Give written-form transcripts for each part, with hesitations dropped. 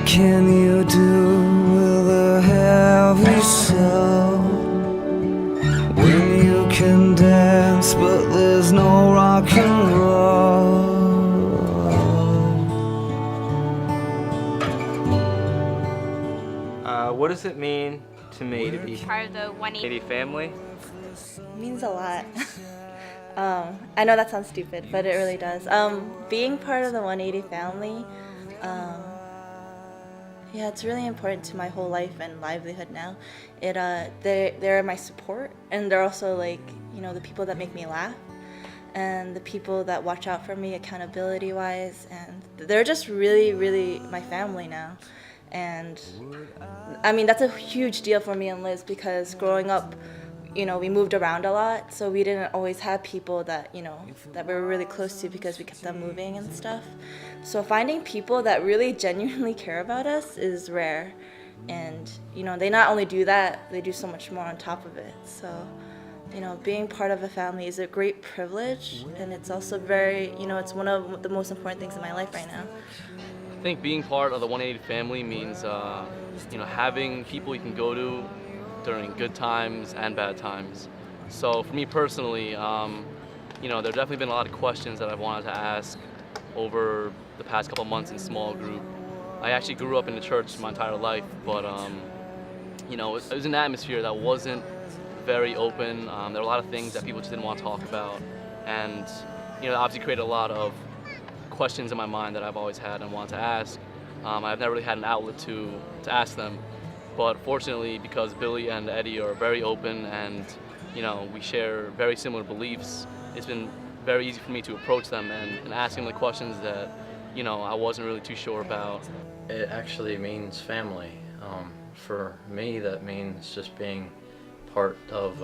can you do with a heavy soul when you can dance but there's no rock and roll? What does it mean to me to be Part of the 180 family? It means a lot. I know that sounds stupid, but it really does. Being part of the 180 family, yeah, it's really important to my whole life and livelihood now. They're my support, and they're also like, you know, the people that make me laugh, and the people that watch out for me accountability-wise, and they're just really, really my family now. And I mean, that's a huge deal for me and Liz because growing up, you know, we moved around a lot, so we didn't always have people that, you know, that we were really close to because we kept on moving and stuff. So finding people that really genuinely care about us is rare. And, you know, they not only do that, they do so much more on top of it. So, you know, being part of a family is a great privilege, and it's also very, you know, it's one of the most important things in my life right now. I think being part of the 180 family means, you know, having people you can go to during good times and bad times. So for me personally, you know, there have definitely been a lot of questions that I've wanted to ask over the past couple months in small group. I actually grew up in the church my entire life, but you know, it was an atmosphere that wasn't very open. There were a lot of things that people just didn't want to talk about, and you know, obviously created a lot of questions in my mind that I've always had and wanted to ask. I've never really had an outlet to ask them, but fortunately, because Billy and Eddie are very open and you know, we share very similar beliefs, it's been very easy for me to approach them and ask them the questions that, you know, I wasn't really too sure about. It actually means family. For me, that means just being part of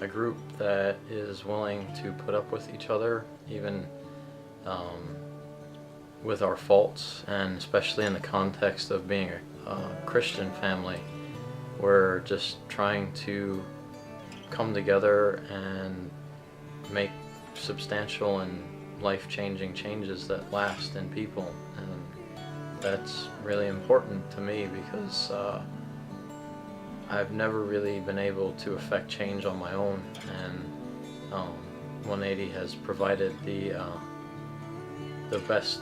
a group that is willing to put up with each other, even with our faults, and especially in the context of being a Christian family. We're just trying to come together and make substantial and life-changing changes that last in people, and that's really important to me because I've never really been able to affect change on my own, and 180 has provided the best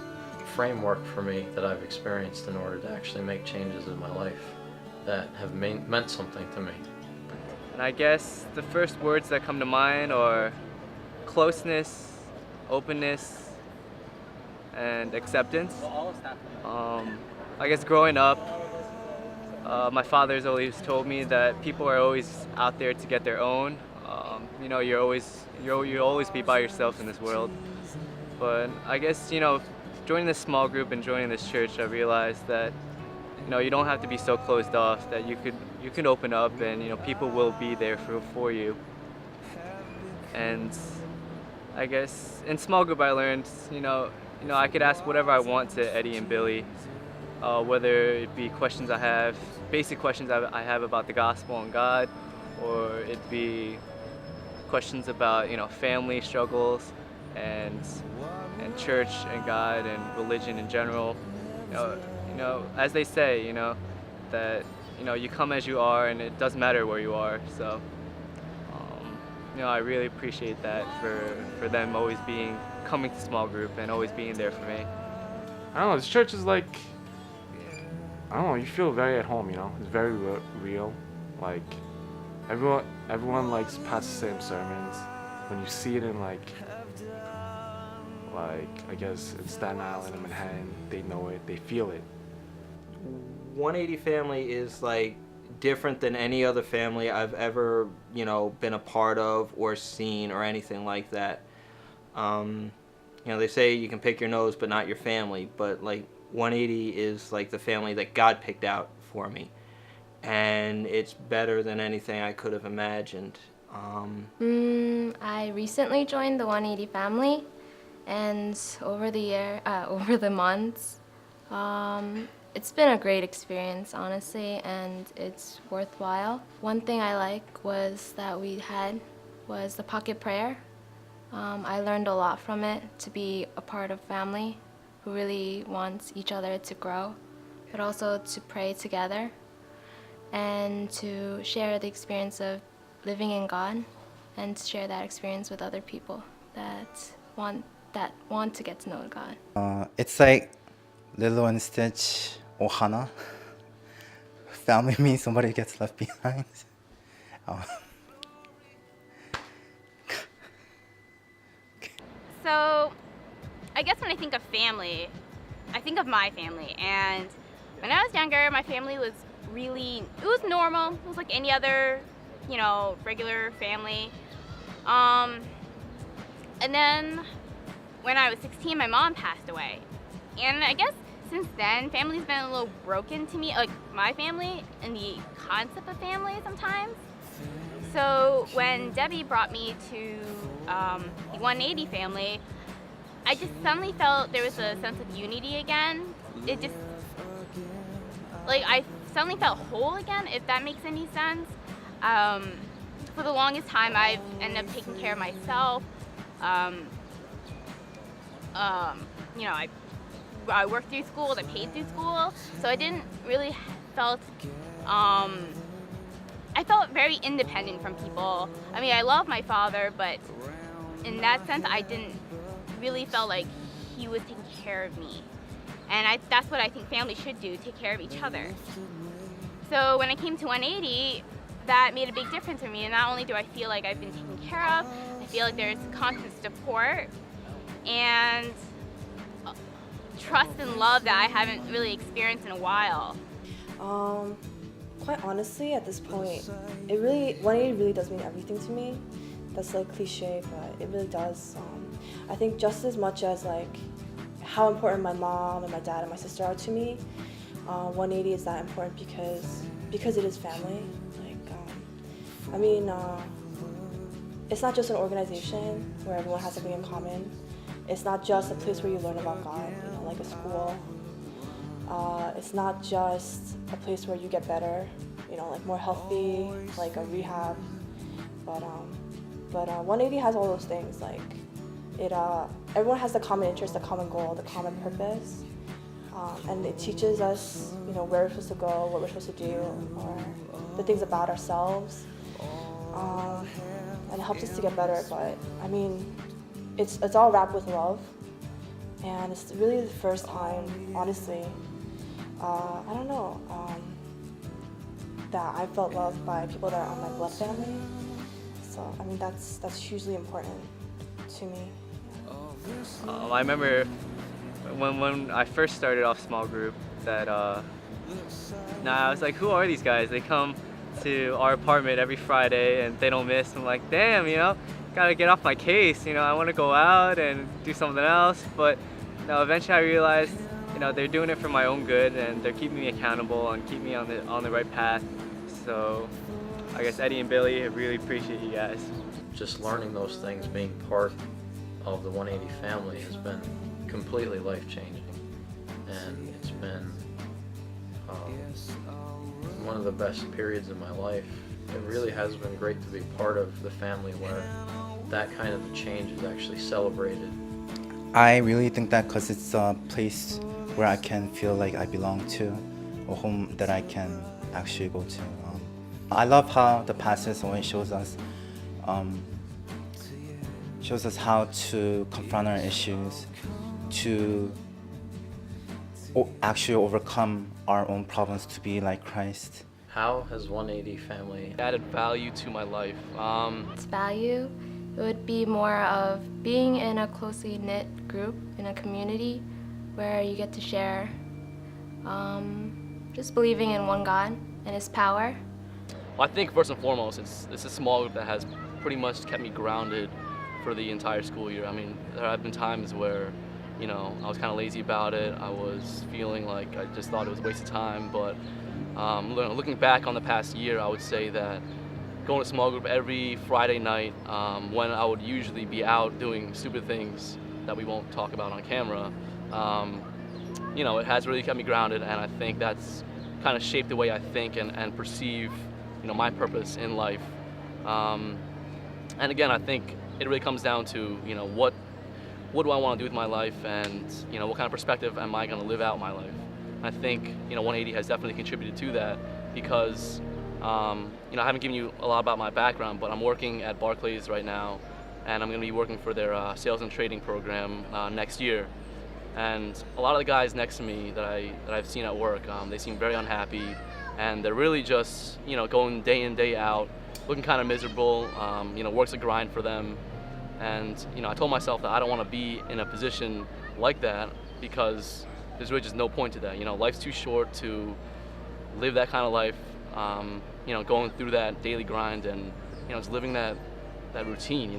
framework for me that I've experienced in order to actually make changes in my life that have meant something to me. And I guess the first words that come to mind are closeness, openness, and acceptance. I guess growing up, my father's always told me that people are always out there to get their own. You know, you'll always be by yourself in this world. But I guess, you know, joining this small group and joining this church, I realized that, you know, you don't have to be so closed off, that you can open up, and you know, people will be there for you. And I guess in small group I learned, you know, I could ask whatever I want to Eddie and Billy, whether it be questions I have, basic questions I have about the gospel and God, or it be questions about, you know, family struggles and church and God and religion in general. You know, as they say, you know, that, you know, you come as you are, and it doesn't matter where you are. So, you know, I really appreciate that for them always coming to small group and always being there for me. I don't know, this church is like, I don't know, you feel very at home, you know? It's very real. Like, everyone likes past the same sermons. When you see it in like, I guess in Staten Island and Manhattan, they know it, they feel it. 180 family is like different than any other family I've ever, you know, been a part of or seen or anything like that. You know, they say you can pick your nose but not your family, but like 180 is like the family that God picked out for me, and it's better than anything I could have imagined. I recently joined the 180 family, and over the months, it's been a great experience, honestly, and it's worthwhile. One thing I like was that we had was the pocket prayer. I learned a lot from it, to be a part of family who really wants each other to grow. but also to pray together and to share the experience of living in God and to share that experience with other people that want to get to know God. It's like Lilo and Stitch Ohana. Family means somebody gets left behind. So, I guess when I think of family, I think of my family. And when I was younger, my family was it was normal. It was like any other, regular family. And then when I was 16, my mom passed away. And I guess since then, family's been a little broken to me, like my family and the concept of family sometimes. So when Debbie brought me to the 180 family, I just suddenly felt there was a sense of unity again. It just, I suddenly felt whole again, if that makes any sense. For the longest time, I've ended up taking care of myself. I worked through school, I paid through school, so I didn't really I felt very independent from people. I mean, I love my father, but in that sense, I didn't really feel like he was taking care of me. And that's what I think families should do, take care of each other. So when I came to 180, that made a big difference for me. And not only do I feel like I've been taken care of, I feel like there's constant support and trust and love that I haven't really experienced in a while. Quite honestly, at this point, 180 really does mean everything to me. That's cliche, but it really does. I think just as much as how important my mom and my dad and my sister are to me, 180 is that important because it is family. It's not just an organization where everyone has something in common. It's not just a place where you learn about God, like a school. It's not just a place where you get better, more healthy, like a rehab. But 180 has all those things. Everyone has the common interest, the common goal, the common purpose, and it teaches us, where we're supposed to go, what we're supposed to do, or the things about ourselves, and it helps us to get better. But it's all wrapped with love, and it's really the first time, honestly, that I felt loved by people that are on my blood family. So that's hugely important to me. I remember when I first started off small group that I was like, who are these guys? They come to our apartment every Friday and they don't miss. I'm like, damn, gotta get off my case. I want to go out and do something else. But eventually I realized, they're doing it for my own good and they're keeping me accountable and keep me on the right path. So I guess Eddie and Billy, I really appreciate you guys. Just learning those things, being part of the 180 family has been completely life-changing, and it's been one of the best periods of my life. It really has been great to be part of the family where that kind of change is actually celebrated. I really think that because it's a place where I can feel like I belong to, a home that I can actually go to. I love how the pastors always shows us how to confront our issues, to actually overcome our own problems to be like Christ. How has 180 family added value to my life? Its value, it would be more of being in a closely knit group, in a community where you get to share, just believing in one God and His power. Well, I think first and foremost, it's a small group that has pretty much kept me grounded for the entire school year. There have been times where, I was kind of lazy about it. I was feeling like I just thought it was a waste of time. But looking back on the past year, I would say that going to small group every Friday night, when I would usually be out doing stupid things that we won't talk about on camera, it has really kept me grounded, and I think that's kind of shaped the way I think and perceive, my purpose in life. And again, I think it really comes down to, what do I want to do with my life, and what kind of perspective am I going to live out my life? I think 180 has definitely contributed to that because I haven't given you a lot about my background, but I'm working at Barclays right now, and I'm going to be working for their sales and trading program next year. And a lot of the guys next to me that I've seen at work, they seem very unhappy, and they're really just going day in, day out, looking kind of miserable. Work's a grind for them, and I told myself that I don't want to be in a position like that because there's really just no point to that. Life's too short to live that kind of life. Going through that daily grind and just living that routine.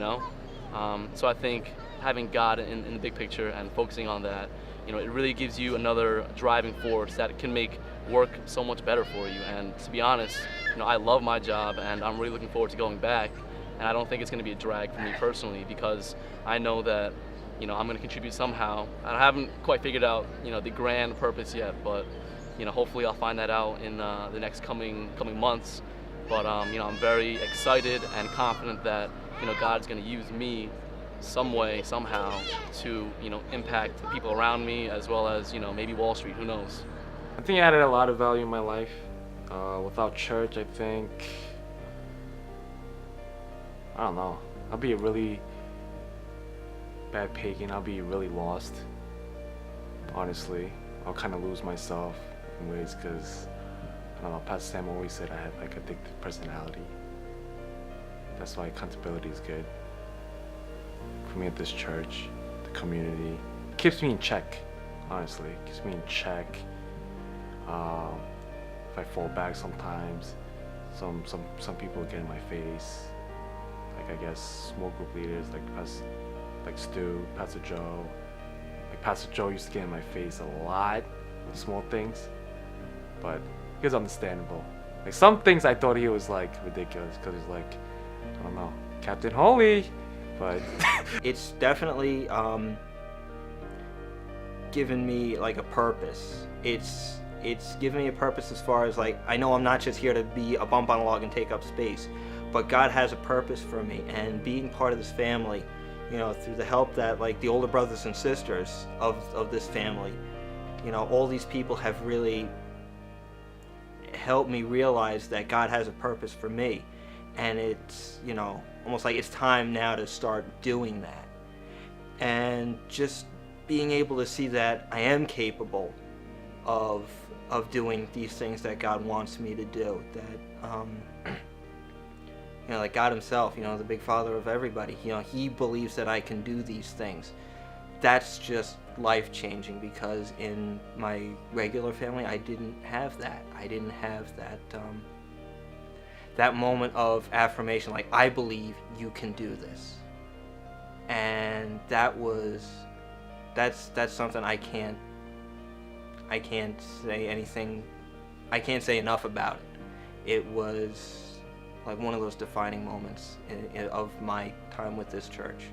So I think having God in the big picture and focusing on that, it really gives you another driving force that can make work so much better for you. And to be honest, I love my job and I'm really looking forward to going back. And I don't think it's going to be a drag for me personally because I know that I'm going to contribute somehow. I haven't quite figured out the grand purpose yet, but hopefully I'll find that out in the next coming months. But I'm very excited and confident that God's going to use me some way, somehow, to impact the people around me as well as maybe Wall Street. Who knows? I think it added a lot of value in my life. Without church, I don't know. I'll be a really bad pagan. I'll be really lost. Honestly, I'll kind of lose myself in ways because I don't know. Pastor Sam always said I had like addictive personality. That's why accountability is good. For me at this church, the community, it keeps me in check. Honestly, it keeps me in check. If I fall back sometimes, some people get in my face. Like I guess small group leaders like Stu, Pastor Joe. Like Pastor Joe used to get in my face a lot with small things, but he was understandable. Like some things I thought he was like ridiculous because he's like, I don't know, Captain Holy, but it's definitely given me like a purpose. It's given me a purpose as far as like I know I'm not just here to be a bump on a log and take up space, but God has a purpose for me, and being part of this family, through the help that like the older brothers and sisters of this family, all these people have really helped me realize that God has a purpose for me, and it's almost like it's time now to start doing that, and just being able to see that I am capable of doing these things that God wants me to do, that like God himself, the big father of everybody, he believes that I can do these things. That's just life-changing because in my regular family I didn't have that. I didn't have that moment of affirmation, like I believe you can do this. And that's something I can't say anything, I can't say enough about it. It was like one of those defining moments of my time with this church.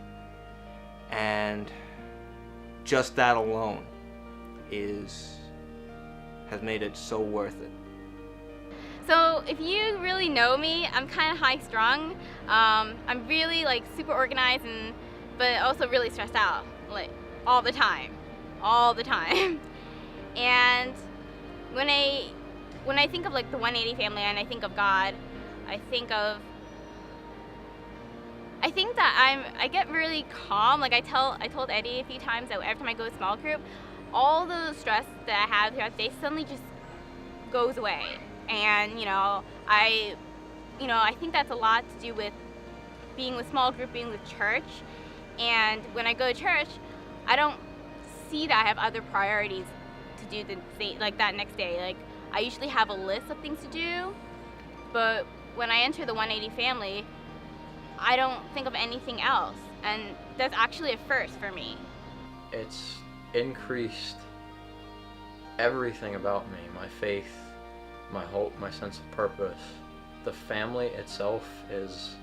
And just that alone has made it so worth it. So if you really know me, I'm kind of high-strung. I'm really like super organized, but also really stressed out, like all the time. And when I think of like the 180 family and I think of God, I think that I get really calm. Like I told Eddie a few times that every time I go to small group, all the stress that I have throughout the day suddenly just goes away. And I think that's a lot to do with being with small group, being with church. And when I go to church, I don't see that I have other priorities to do like that next day. Like I usually have a list of things to do, but when I enter the 180 family, I don't think of anything else, and that's actually a first for me. It's increased everything about me, my faith, my hope, my sense of purpose. The family itself is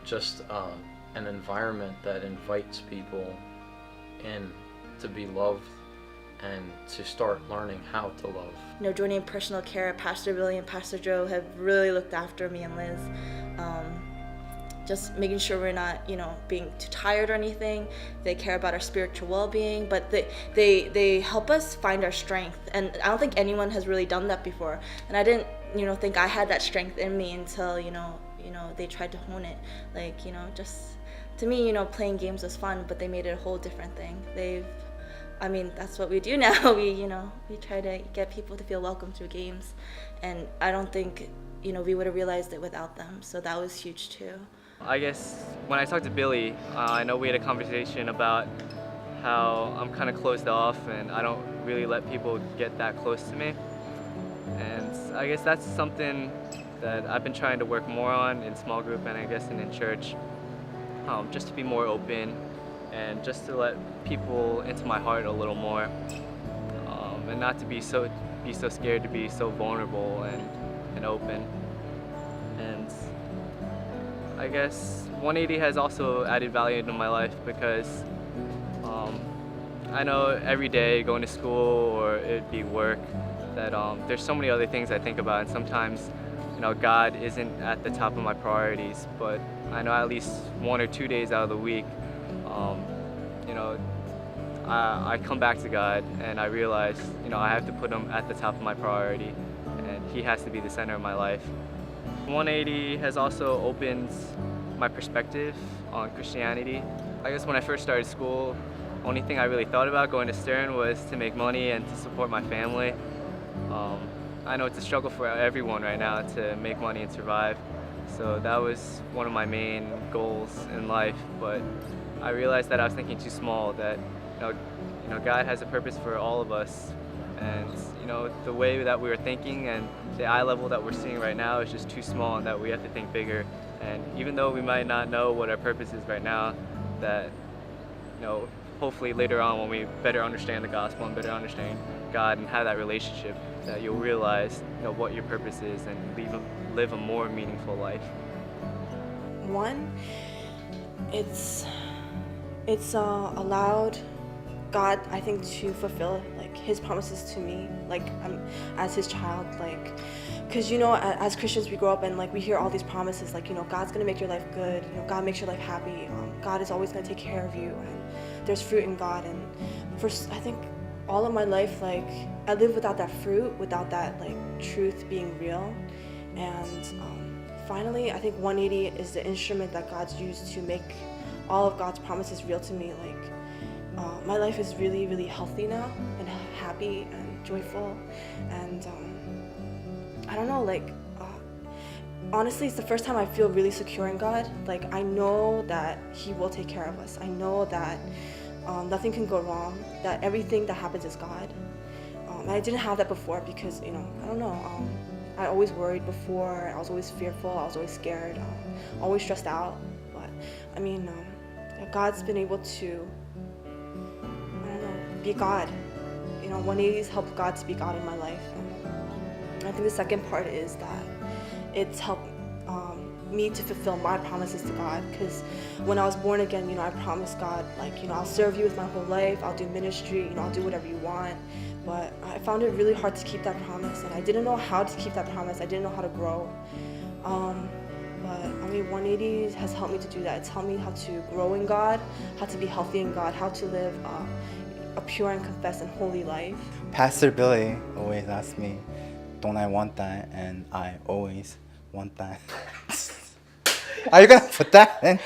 just an environment that invites people in to be loved and to start learning how to love. Joining personal care, Pastor Billy and Pastor Joe have really looked after me and Liz. just making sure we're not, being too tired or anything. They care about our spiritual well-being, but they help us find our strength. And I don't think anyone has really done that before. And I didn't, think I had that strength in me until, they tried to hone it. Like, just to me, playing games was fun, but they made it a whole different thing. That's what we do now. We try to get people to feel welcome through games. And I don't think, we would have realized it without them. So that was huge too. I guess when I talked to Billy, I know we had a conversation about how I'm kind of closed off and I don't really let people get that close to me. And I guess that's something that I've been trying to work more on in small group and I guess in church, just to be more open and just to let people into my heart a little more, and not to be so scared to be so vulnerable and open. And I guess 180 has also added value into my life because I know every day going to school or it'd be work that there's so many other things I think about, and sometimes God isn't at the top of my priorities, but I know at least 1 or 2 days out of the week I come back to God and I realize I have to put him at the top of my priority and he has to be the center of my life. 180 has also opened my perspective on Christianity. I guess when I first started school, only thing I really thought about going to Stern was to make money and to support my family. I know it's a struggle for everyone right now to make money and survive, so that was one of my main goals in life, but I realized that I was thinking too small, that God has a purpose for all of us, and the way that we were thinking and the eye level that we're seeing right now is just too small, and that we have to think bigger. And even though we might not know what our purpose is right now, that hopefully later on when we better understand the gospel and better understand God and have that relationship, that you'll realize what your purpose is and live a more meaningful life. One, it's allowed God, I think, to fulfill his promises to me, as his child, because as Christians we grow up and we hear all these promises, God's gonna make your life good, God makes your life happy, God is always gonna take care of you, and there's fruit in God. And I think all of my life, I lived without that fruit, without that truth being real. And finally, I think 180 is the instrument that God's used to make all of God's promises real to me. My life is really, really healthy now and happy and joyful. And I don't know, honestly, it's the first time I feel really secure in God. I know that he will take care of us. I know that nothing can go wrong, that everything that happens is God. And I didn't have that before because, I don't know, I always worried before, I was always fearful, I was always scared, always stressed out. But, God's been able to, be God. 180's helped God to be God in my life. And I think the second part is that it's helped me to fulfill my promises to God, because when I was born again, I promised God, I'll serve you with my whole life, I'll do ministry, I'll do whatever you want. But I found it really hard to keep that promise, and I didn't know how to keep that promise. I didn't know how to grow. But 180 has helped me to do that. It's helped me how to grow in God, how to be healthy in God, how to live a pure and confessed and holy life. Pastor Billy always asks me, don't I want that? And I always want that. Are you gonna put that in?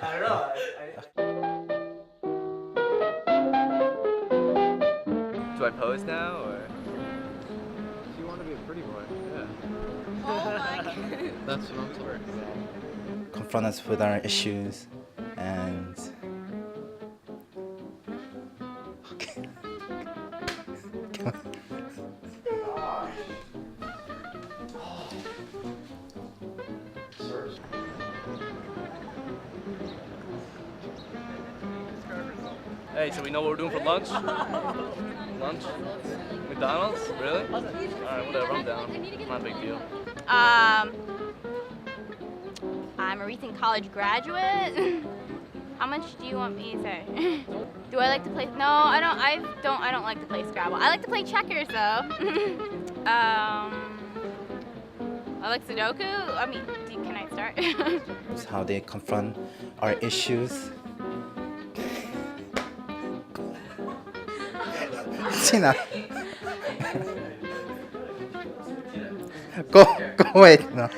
I don't know. Do I pose now, or? If you want to be a pretty boy, yeah. Oh my God. That's what I'm talking. Confront us with our issues and okay. Hey, so we know what we're doing for lunch? Lunch? McDonald's? Really? Alright, whatever, I'm down. Not a big deal. I'm a recent college graduate. How much do you want me to say? Do I like to play? No, I don't like to play Scrabble. I like to play checkers though. like Sudoku. I mean, can I start? It's how they confront our issues. Tina. Go away. No.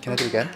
Can I do it again?